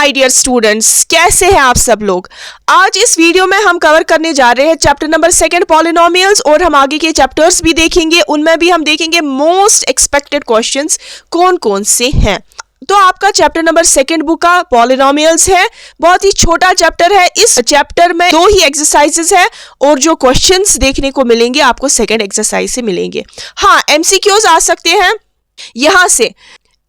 My dear students, कैसे हैं आप सब लोग। आज इस वीडियो में हम कवर करने जा रहे हैं चैप्टर नंबर 2 पॉलिनोमियल्स, और हम आगे के चैप्टर्स भी देखेंगे। उनमें भी हम देखेंगे मोस्ट एक्सपेक्टेड क्वेश्चंस कौन कौन से हैं। तो आपका चैप्टर नंबर 2 बुक का पॉलिनोमियल्स है, बहुत ही छोटा चैप्टर है। इस चैप्टर में 2 ही एक्सरसाइजेस है और जो क्वेश्चंस देखने को मिलेंगे आपको सेकंड एक्सरसाइज से मिलेंगे। हाँ, एमसीक्यूज आ सकते हैं यहां से।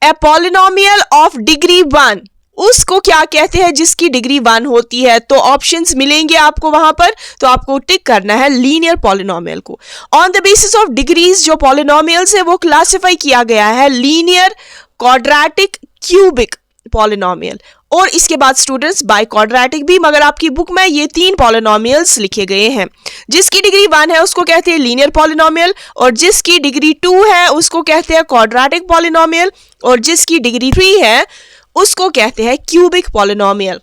ए पॉलिनोमियल ऑफ डिग्री 1 उसको क्या कहते हैं जिसकी डिग्री 1 होती है। तो ऑप्शंस मिलेंगे आपको वहां पर, तो आपको टिक करना है लीनियर पॉलिनोमियल को। On the basis of degrees जो पॉलिनोमियल्स है वो क्लासिफाई किया गया है लीनियर, क्वाड्रेटिक, क्यूबिक पॉलिनोमियल, और इसके बाद स्टूडेंट्स बाय क्वाड्रेटिक भी। मगर आपकी बुक में ये 3 पॉलिनोमियल्स लिखे गए हैं। जिसकी डिग्री 1 है उसको कहते हैं लीनियर पॉलिनोमियल, और जिसकी डिग्री 2 है उसको कहते हैं क्वाड्रेटिक पॉलिनोमियल, और जिसकी डिग्री 3 है उसको कहते हैं क्यूबिक पॉलिनोमियल।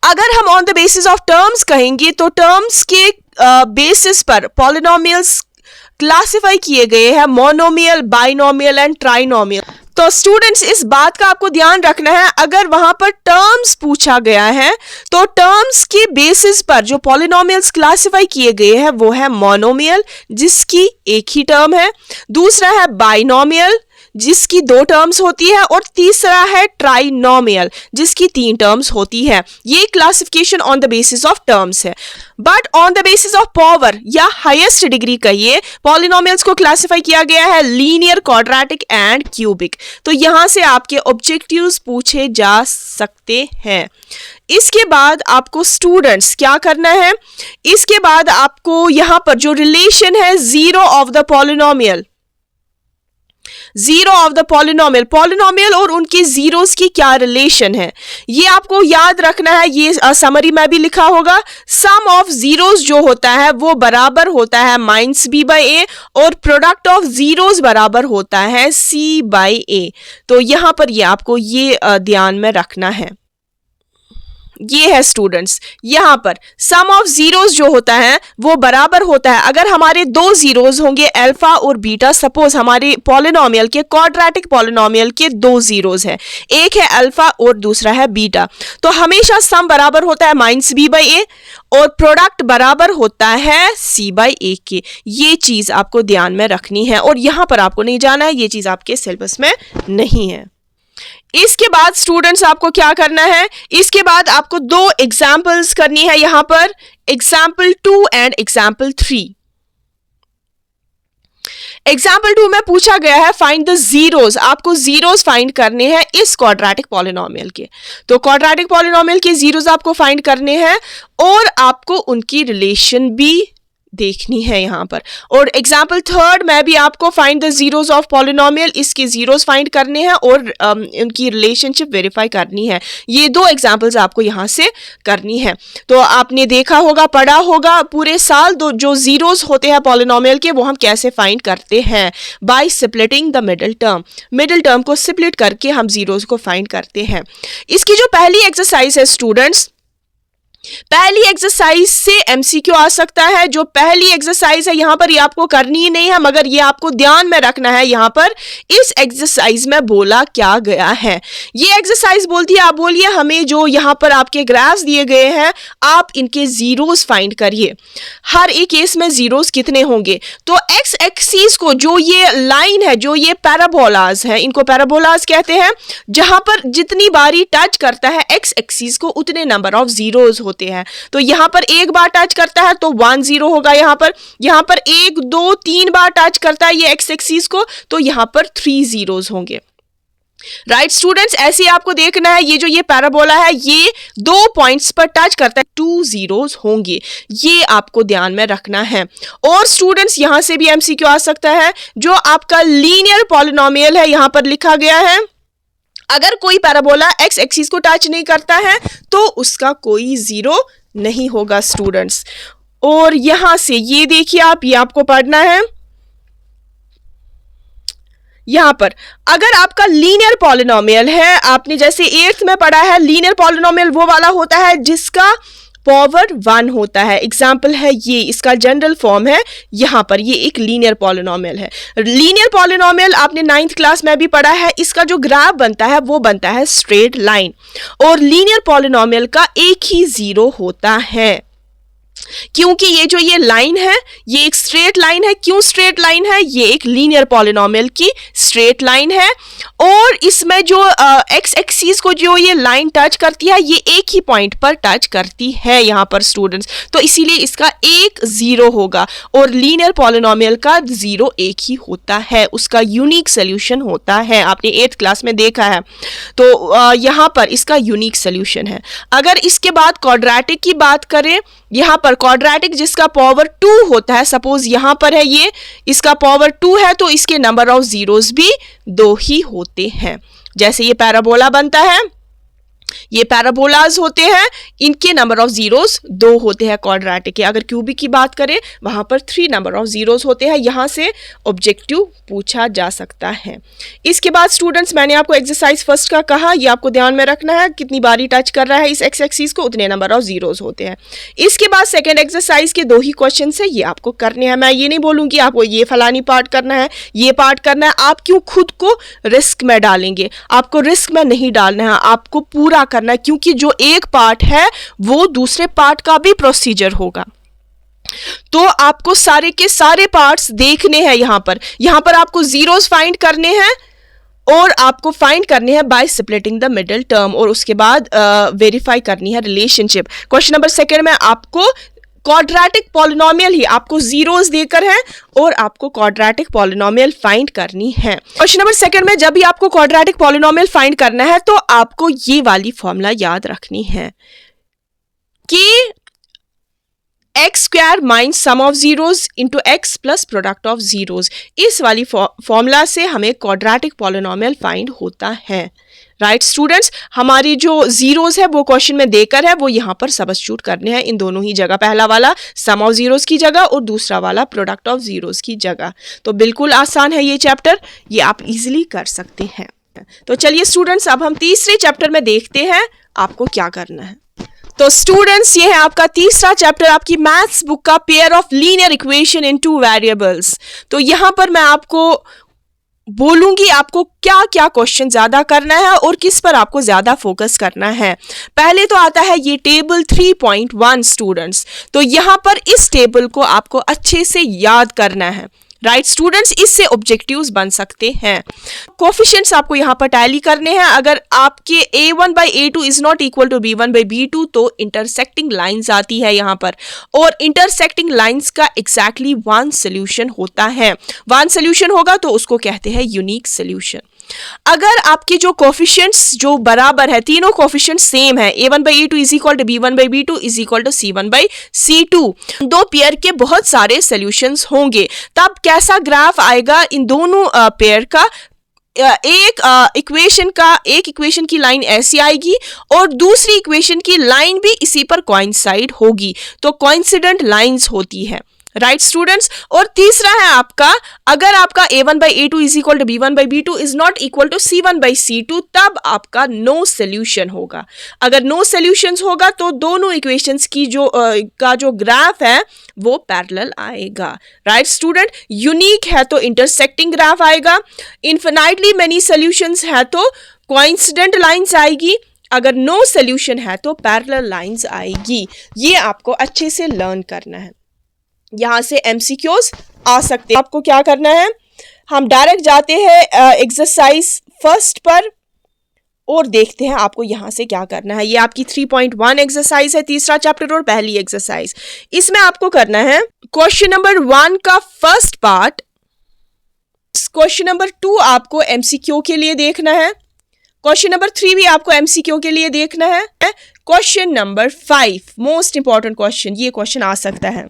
अगर हम on the basis of terms कहेंगे तो टर्म्स के बेसिस पर पॉलिनोमियल्स क्लासिफाई किए गए हैं मोनोमियल, बाइनोमियल एंड ट्राइनोमियल। तो स्टूडेंट्स इस बात का आपको ध्यान रखना है, अगर वहां पर टर्म्स पूछा गया है तो टर्म्स के बेसिस पर जो पॉलिनोमियल्स क्लासिफाई किए गए हैं वो है मोनोमियल जिसकी एक ही टर्म है, दूसरा है बाइनोमियल जिसकी 2 टर्म्स होती है, और तीसरा है ट्राइनोमियल जिसकी 3 टर्म्स होती है। ये classification on the basis of terms है। But on the basis of power या हाईएस्ट डिग्री कहिए, पॉलिनोमियल्स को क्लासिफाई किया गया है लीनियर, क्वाड्रेटिक एंड क्यूबिक। तो यहां से आपके ऑब्जेक्टिव्स पूछे जा सकते हैं। इसके बाद आपको स्टूडेंट्स क्या करना है, इसके बाद आपको यहां पर जो रिलेशन है zero of the polynomial, zero of the polynomial और उनके जीरोस की क्या रिलेशन है ये आपको याद रखना है। ये समरी में भी लिखा होगा। सम ऑफ जीरोस जो होता है वो बराबर होता है -b/a, और प्रोडक्ट ऑफ जीरोस बराबर होता है c/a। तो यहां पर ये आपको ये ध्यान में रखना है। ये है स्टूडेंट्स, यहां पर सम ऑफ जीरोस जो होता है वो bराबर होता है, अगर हमारे 2 जीरोस होंगे अल्फा और बीटा, सपोज हमारे पॉलिनोमियल के, क्वाड्रेटिक पॉलिनोमियल के 2 जीरोस है, एक है अल्फा और दूसरा है बीटा, तो हमेशा सम बराबर होता है -b/a और प्रोडक्ट बराबर होता है c/a के। ये चीज आपको ध्यान में रखनी है और यहां पर आपको नहीं जाना है, ये चीज आपके सिलेबस में नहीं है। इसके बाद स्टूडेंट्स आपको क्या करना है, इसके बाद आपको 2 एग्जाम्पल्स करनी है यहां पर, एग्जाम्पल 2 एंड एग्जाम्पल 3। एग्जाम्पल 2 में पूछा गया है फाइंड द जीरोस, आपको जीरोस फाइंड करने हैं इस क्वाड्रेटिक पॉलिनोमियल के। तो क्वाड्रेटिक पॉलिनोमियल के जीरोस आपको फाइंड करने हैं और आपको उनकी रिलेशन भी देखनी है यहां पर। और एग्जाम्पल 3 में भी आपको find the zeros of polynomial, इसके जीरोस फाइंड करने हैं और उनकी रिलेशनशिप वेरीफाई करनी है। ये 2 एग्जाम्पल्स आपको यहां से करनी है। तो आपने देखा होगा, पढ़ा होगा पूरे साल, जो जीरोस होते हैं पॉलिनोमियल के वो हम कैसे फाइंड करते हैं, by splitting the middle term. Middle term को स्प्लिट करके हम जीरोस को फाइंड करते हैं। इसकी जो पहली एक्सरसाइज है स्टूडेंट्स, पहली एक्सरसाइज से एमसीक्यू आ सकता है। जो पहली एक्सरसाइज है यहां पर ये आपको करनी ही नहीं है, मगर ये आपको ध्यान में रखना है यहां पर इस एक्सरसाइज में बोला क्या गया है। ये एक्सरसाइज बोलती है, आप बोलिए हमें जो यहां पर आपके ग्राफ्स दिए गए हैं आप इनके जीरोस फाइंड करिए, हर एक केस में जीरोस कितने होंगे। तो एक्स एक्सिस को जो ये लाइन है, जो ये पैराबोलाज है, इनको पैराबोलाज कहते हैं, जहां पर जितनी बारी टच करता है एक्स एक्सिस को उतने नंबर ऑफ जीरोस होते हैं। तो यहां पर एक बार टच करता है तो 1 0 होगा, यहां पर 1 2 3 बार टच करता है ये एक्स एक्सिस को, तो यहां पर 3 जीरोस होंगे। राइट स्टूडेंट्स, ऐसे आपको देखना है, ये जो ये पैराबोला है ये 2 पॉइंट्स पर टच करता है, 2 जीरोस होंगे, ये आपको ध्यान में रखना है। और स्टूडेंट्स यहां से भी एमसीक्यू आ सकता है, जो आपका लीनियर पॉलिनोमियल है यहां पर लिखा गया है, अगर कोई पैराबोला एक्स एक्सिस को टच नहीं करता है तो उसका कोई जीरो नहीं होगा स्टूडेंट्स। और यहां से ये देखिए आप, ये आपको पढ़ना है यहां पर, अगर आपका लीनियर पॉलिनोमियल है, आपने जैसे 8th में पढ़ा है, लीनियर पॉलिनोमियल वो वाला होता है जिसका पावर 1 होता है। एग्जाम्पल है ये, इसका जनरल फॉर्म है यहाँ पर, ये एक लीनियर पॉलिनोमियल है। लीनियर पॉलिनोमियल आपने 9th क्लास में भी पढ़ा है, इसका जो ग्राफ बनता है वो बनता है स्ट्रेट लाइन, और लीनियर पॉलिनोमियल का एक ही जीरो होता है, क्योंकि ये लाइन है ये एक स्ट्रेट लाइन है। क्यों स्ट्रेट लाइन है? ये एक लीनियर पॉलिनोमियल की स्ट्रेट लाइन है, और इसमें जो एक्स एक्सिस को जो ये लाइन टच करती है ये एक ही पॉइंट पर टच करती है यहाँ पर स्टूडेंट्स, तो इसीलिए इसका एक जीरो होगा, और लीनियर पॉलिनोमियल का जीरो एक ही होता है, उसका यूनिक सोल्यूशन होता है, आपने 8th क्लास में देखा है। तो यहाँ पर इसका यूनिक सोल्यूशन है। अगर इसके बाद क्वाड्रेटिक की बात करें, यहाँ पर क्वाड्रेटिक जिसका पावर 2 होता है, सपोज यहाँ पर है ये, इसका पावर 2 है, तो इसके नंबर ऑफ जीरोस भी 2 ही होते हैं। जैसे ये पैराबोला बनता है, ये पैराबोलाज होते हैं, इनके नंबर ऑफ जीरोस 2 होते हैं क्वाड्रेटिक के। अगर क्यूबिक की बात करें वहां पर 3 नंबर ऑफ जीरोस होते हैं। यहां से ऑब्जेक्टिव पूछा जा सकता है। इसके बाद स्टूडेंट्स, मैंने आपको एक्सरसाइज फर्स्ट का कहा, ये आपको ध्यान में रखना है, कितनी बारी टच कर रहा है इस एक्स एक्सिस को उतने नंबर ऑफ जीरोस होते हैं। इसके बाद सेकेंड एक्सरसाइज के 2 ही क्वेश्चन है, ये आपको करने हैं। मैं ये नहीं बोलूंगी आपको ये फलानी पार्ट करना है, ये पार्ट करना है, आप क्यों खुद को रिस्क में डालेंगे? आपको रिस्क में नहीं डालना है, आपको पूरा करना है, क्योंकि जो एक पार्ट है वो दूसरे पार्ट का भी प्रोसीजर होगा, तो आपको सारे के सारे पार्ट्स देखने हैं। यहां पर आपको जीरोस फाइंड करने हैं, और आपको फाइंड करने हैं by splitting the middle term, और उसके बाद वेरीफाई करनी है रिलेशनशिप। क्वेश्चन नंबर 2 में आपको क्वाड्रेटिक पॉलिनोमियल ही आपको जीरोस देकर है, और आपको क्वाड्रेटिक पॉलिनोमियल फाइंड करनी है। क्वेश्चन नंबर 2 में जब भी आपको क्वाड्रेटिक पॉलिनोमियल फाइंड करना है, तो आपको ये वाली फॉर्मूला याद रखनी है कि x square minus sum of zeros into x plus product of zeros. इस वाली फॉर्मूला से हमें क्वाड्रेटिक पॉलिनोमियल फाइंड होता है। राइट स्टूडेंट्स, हमारी जो जीरोस है वो क्वेश्चन में देकर है, वो यहाँ पर सब्स्टिट्यूट करने हैं इन दोनों ही जगह, पहला वाला सम ऑफ जीरोस की जगह और दूसरा वाला प्रोडक्ट ऑफ जीरोस की जगह। तो बिल्कुल आसान है ये चैप्टर, ये आप इजीली कर सकते हैं। तो चलिए स्टूडेंट्स, अब हम तीसरे चैप्टर में देखते हैं आपको क्या करना है। तो स्टूडेंट्स, ये है आपका तीसरा चैप्टर, आपकी मैथ्स बुक का pair of linear equation in 2 variables. तो यहां पर मैं आपको बोलूंगी आपको क्या क्या क्वेश्चन ज्यादा करना है और किस पर आपको ज्यादा फोकस करना है। पहले तो आता है ये टेबल 3.1 स्टूडेंट्स, तो यहां पर इस टेबल को आपको अच्छे से याद करना है। राइट स्टूडेंट्स, इससे ऑब्जेक्टिव्स बन सकते हैं। कोफिशिएंट्स आपको यहाँ पर टैली करने हैं। अगर आपके a1 by a2 is not equal to b1 by b2, तो इंटरसेक्टिंग लाइंस आती है यहाँ पर, और इंटरसेक्टिंग लाइंस का एग्जैक्टली 1 सोल्यूशन होता है। 1 सोल्यूशन होगा तो उसको कहते हैं यूनिक सोल्यूशन। अगर आपके जो कोफिशिएंट्स जो बराबर है, तीनों कोफिशिएंट्स सेम है, a1 by a2 is equal to b1 by b2 is equal to c1 by c2, दो पेयर के बहुत सारे सॉल्यूशंस होंगे, तब कैसा ग्राफ आएगा इन दोनों पेयर का? एक इक्वेशन की लाइन ऐसी आएगी और दूसरी इक्वेशन की लाइन भी इसी पर कोइंसाइड होगी, तो कोइंसिडेंट लाइंस होती है। राइट स्टूडेंट्स, और तीसरा है आपका, अगर आपका a1 by a2 is equal to b1 by b2 is not equal to c1 by c2, तब आपका नो सोल्यूशन होगा। अगर नो सोल्यूशंस होगा तो दोनों इक्वेशंस की जो ग्राफ है वो पैरेलल आएगा। राइट स्टूडेंट, यूनिक है तो इंटरसेक्टिंग ग्राफ आएगा, इनफिनाइटली मेनी सोल्यूशंस है तो कोइंसिडेंट लाइंस आएगी, अगर नो सोल्यूशन है तो पैरेलल लाइंस आएगी। ये आपको अच्छे से लर्न करना है। यहां से एमसीक्यूज आ सकते हैं। आपको क्या करना है, हम डायरेक्ट जाते हैं एक्सरसाइज फर्स्ट पर और देखते हैं आपको यहां से क्या करना है। ये आपकी 3.1 एक्सरसाइज है, तीसरा चैप्टर और पहली एक्सरसाइज। इसमें आपको करना है क्वेश्चन नंबर 1 का फर्स्ट पार्ट, क्वेश्चन नंबर 2 आपको एमसीक्यू के लिए देखना है, क्वेश्चन नंबर 3 भी आपको एमसीक्यू के लिए देखना है, question number 5 most important question, ये क्वेश्चन आ सकता है।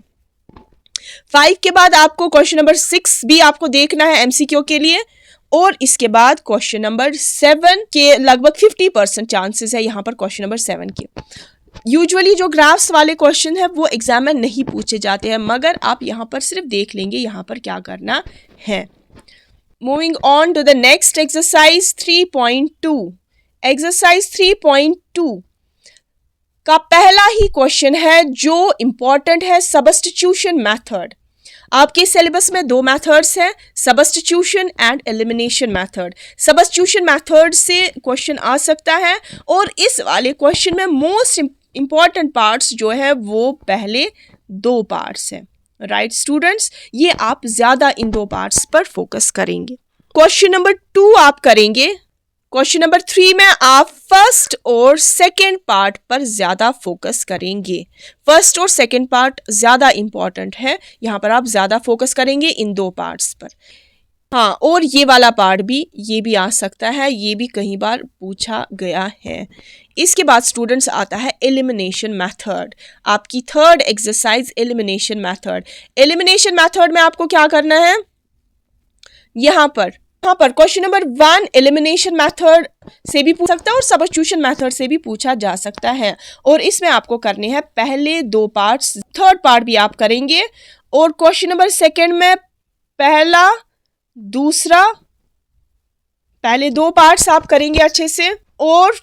5 के बाद आपको क्वेश्चन नंबर 6 भी आपको देखना है एमसीक्यू के लिए, और इसके बाद क्वेश्चन नंबर 7 के लगभग 50% चांसेस है यहाँ पर क्वेश्चन नंबर 7 के। यूजुअली जो ग्राफ्स वाले क्वेश्चन है वो एग्जाम में नहीं पूछे जाते हैं, मगर आप यहाँ पर सिर्फ देख लेंगे यहाँ पर क्या करना है। Moving on to the next exercise 3.2। Exercise 3.2 का पहला ही क्वेश्चन है जो इंपॉर्टेंट है, सब्स्टिट्यूशन मेथड। आपके सिलेबस में दो मेथड्स हैं, substitution and elimination method. Substitution method से क्वेश्चन आ सकता है और इस वाले क्वेश्चन में मोस्ट इंपॉर्टेंट पार्ट्स जो है वो पहले दो पार्ट्स हैं। राइट स्टूडेंट्स, ये आप ज्यादा इन दो पार्ट्स पर फोकस करेंगे। क्वेश्चन नंबर 2 आप करेंगे। क्वेश्चन नंबर 3 में आप फर्स्ट और सेकंड पार्ट पर ज्यादा फोकस करेंगे। फर्स्ट और सेकंड पार्ट ज्यादा इंपॉर्टेंट है, यहां पर आप ज्यादा फोकस करेंगे इन दो पार्ट्स पर। हाँ, और ये वाला पार्ट भी, ये भी आ सकता है, ये भी कई बार पूछा गया है। इसके बाद स्टूडेंट्स आता है एलिमिनेशन मेथड। आपकी third exercise elimination method. Elimination method में आपको क्या करना है, यहाँ पर क्वेश्चन नंबर 1 एलिमिनेशन मेथड से भी पूछ सकता है और सब्स्टिट्यूशन मेथड से भी पूछा जा सकता है। और इसमें आपको करने हैं पहले दो पार्ट्स, थर्ड पार्ट भी आप करेंगे। और क्वेश्चन नंबर 2 में पहला, दूसरा, पहले दो पार्ट्स आप करेंगे अच्छे से, और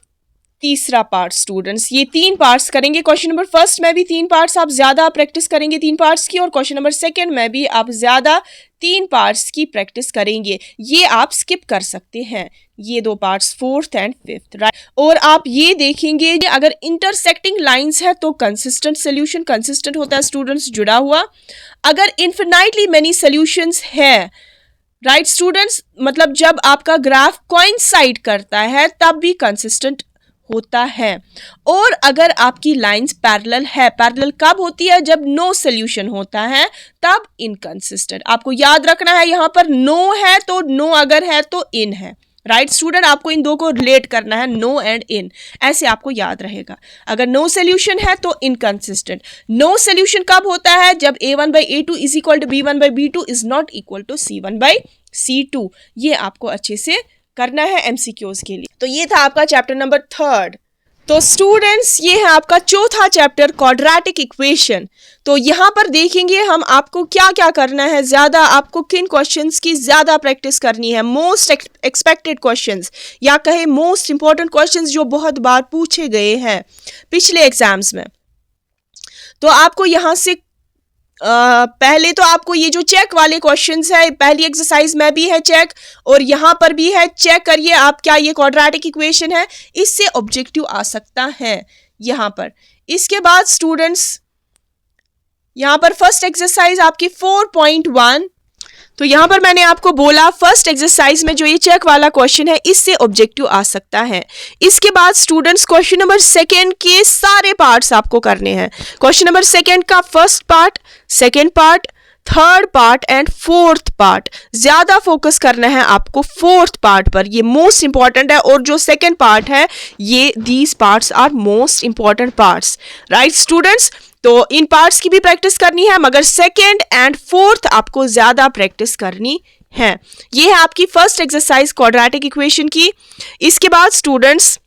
तीसरा पार्ट स्टूडेंट्स, ये 3 पार्ट्स करेंगे। क्वेश्चन नंबर 1 में भी 3 पार्ट्स आप ज्यादा प्रैक्टिस करेंगे 3 पार्ट्स की, और क्वेश्चन नंबर 2 में भी आप ज्यादा 3 पार्ट्स की प्रैक्टिस करेंगे। ये आप स्किप कर सकते हैं, ये दो parts 4th and 5th, right. और आप ये देखेंगे कि अगर इंटरसेक्टिंग लाइंस है तो कंसिस्टेंट सोल्यूशन, कंसिस्टेंट होता है स्टूडेंट्स जुड़ा हुआ। अगर इन्फिनाइटली मेनी सोल्यूशंस है, राइट स्टूडेंट्स, मतलब जब आपका ग्राफ कोइंसाइड करता है तब भी कंसिस्टेंट होता है। और अगर आपकी लाइंस पैरेलल है, पैरेलल कब होती है, जब नो सोल्यूशन होता है तब इनकंसिस्टेंट। आपको याद रखना है, यहां पर नो है तो नो, अगर है तो इन है। राइट स्टूडेंट, आपको इन दो को रिलेट करना है, नो एंड इन, ऐसे आपको याद रहेगा। अगर नो सोल्यूशन है तो इनकंसिस्टेंट। नो सोल्यूशन कब होता है, जब a1/a2 is equal to b1/b2 is not equal to c1/c2। ये आपको अच्छे से करना है एमसीक्यूज के लिए। तो ये था आपका चैप्टर नंबर 3। तो स्टूडेंट्स, ये है आपका चौथा चैप्टर, क्वाड्रेटिक इक्वेशन। तो यहाँ पर देखेंगे हम आपको क्या क्या करना है, ज्यादा आपको किन क्वेश्चंस की ज्यादा प्रैक्टिस करनी है, मोस्ट एक्सपेक्टेड क्वेश्चंस या कहे मोस्ट इंपॉर्टेंट क्वेश्चंस जो बहुत बार पूछे गए हैं पिछले एग्जाम्स में। तो आपको यहाँ से पहले तो आपको ये जो चेक वाले क्वेश्चंस है, पहली एक्सरसाइज में भी है चेक और यहाँ पर भी है, चेक करिए आप क्या ये क्वाड्रेटिक इक्वेशन है, इससे ऑब्जेक्टिव आ सकता है यहाँ पर। इसके बाद स्टूडेंट्स यहाँ पर फर्स्ट एक्सरसाइज आपकी 4.1, तो यहाँ पर मैंने आपको बोला फर्स्ट एक्सरसाइज में जो ये चेक वाला क्वेश्चन है इससे ऑब्जेक्टिव आ सकता है। इसके बाद स्टूडेंट्स क्वेश्चन नंबर 2 के सारे पार्ट्स आपको करने हैं। क्वेश्चन नंबर 2 का first part, second part, third part and fourth part. ज्यादा फोकस करना है आपको फोर्थ पार्ट पर, ये मोस्ट इंपॉर्टेंट है। और जो सेकेंड पार्ट है, ये these parts are most important parts, right students. तो इन पार्ट्स की भी प्रैक्टिस करनी है, मगर सेकेंड एंड फोर्थ आपको ज्यादा प्रैक्टिस करनी है। ये है आपकी फर्स्ट एक्सरसाइज क्वाड्रेटिक इक्वेशन की। इसके बाद स्टूडेंट्स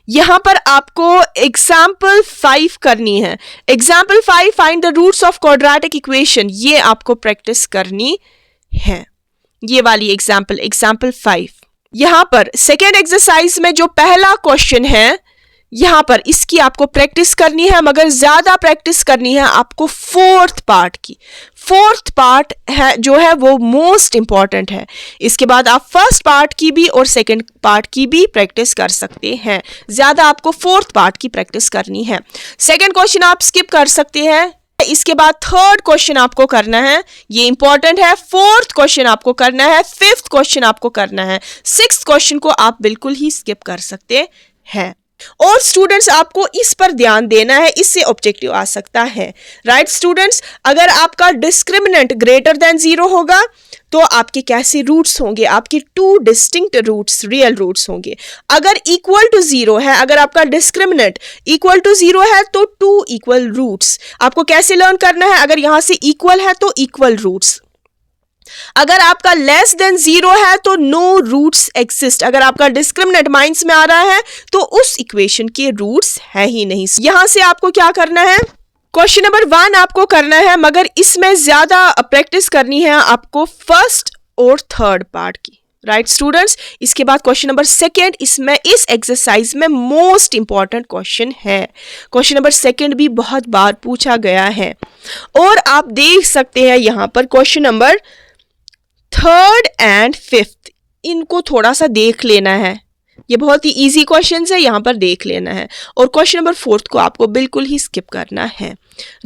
यहां पर आपको एग्जाम्पल 5 करनी है। Example 5, find the roots of quadratic equation, ये आपको प्रैक्टिस करनी है। ये वाली एग्जाम्पल 5। यहां पर सेकेंड एक्सरसाइज में जो पहला क्वेश्चन है, यहां पर इसकी आपको प्रैक्टिस करनी है, मगर ज्यादा प्रैक्टिस करनी है आपको फोर्थ पार्ट की। फोर्थ पार्ट है जो है वो मोस्ट इंपॉर्टेंट है। इसके बाद आप फर्स्ट पार्ट की भी और सेकंड पार्ट की भी प्रैक्टिस कर सकते हैं। ज्यादा आपको फोर्थ पार्ट की प्रैक्टिस करनी है। सेकंड क्वेश्चन आप स्किप कर सकते हैं। इसके बाद थर्ड क्वेश्चन आपको करना है, ये इंपॉर्टेंट है। फोर्थ क्वेश्चन आपको करना है, फिफ्थ क्वेश्चन आपको करना है, सिक्स्थ क्वेश्चन को आप बिल्कुल ही स्किप कर सकते हैं। और स्टूडेंट्स आपको इस पर ध्यान देना है, इससे ऑब्जेक्टिव आ सकता है, राइट स्टूडेंट्स। अगर आपका डिस्क्रिमिनेंट ग्रेटर देन 0 होगा तो आपके कैसे रूट्स होंगे, आपके 2 डिस्टिंक्ट रूट्स, रियल रूट्स होंगे। अगर इक्वल टू 0 है, अगर आपका डिस्क्रिमिनेंट इक्वल टू 0 है तो 2 इक्वल रूट्स। आपको कैसे लर्न करना है, अगर यहां से इक्वल है तो इक्वल रूट्स। अगर आपका लेस देन 0 है तो नो रूट्स एग्जिस्ट। अगर आपका डिस्क्रिमिनेंट माइंड्स में आ रहा है तो उस इक्वेशन के रूट्स है ही नहीं। यहां से आपको क्या करना है, क्वेश्चन नंबर 1 आपको करना है, मगर इसमें ज्यादा प्रैक्टिस करनी है आपको फर्स्ट और थर्ड पार्ट की। राइट स्टूडेंट्स, इसके बाद क्वेश्चन नंबर सेकंड, इसमें इस एक्सरसाइज में मोस्ट इंपॉर्टेंट क्वेश्चन है। क्वेश्चन नंबर सेकंड भी बहुत बार पूछा गया है और आप देख सकते हैं यहाँ पर question number third and fifth, इनको थोड़ा सा देख लेना है। ये बहुत ही इजी क्वेश्चंस है, यहाँ पर देख लेना है। और क्वेश्चन नंबर फोर्थ को आपको बिल्कुल ही स्किप करना है।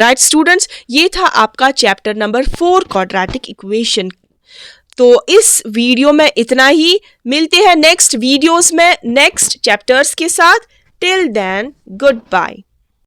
राइट स्टूडेंट्स, ये था आपका चैप्टर नंबर 4 क्वाड्रेटिक इक्वेशन। तो इस वीडियो में इतना ही, मिलते हैं नेक्स्ट वीडियोस में नेक्स्ट चैप्टर्स के साथ। Till then good bye.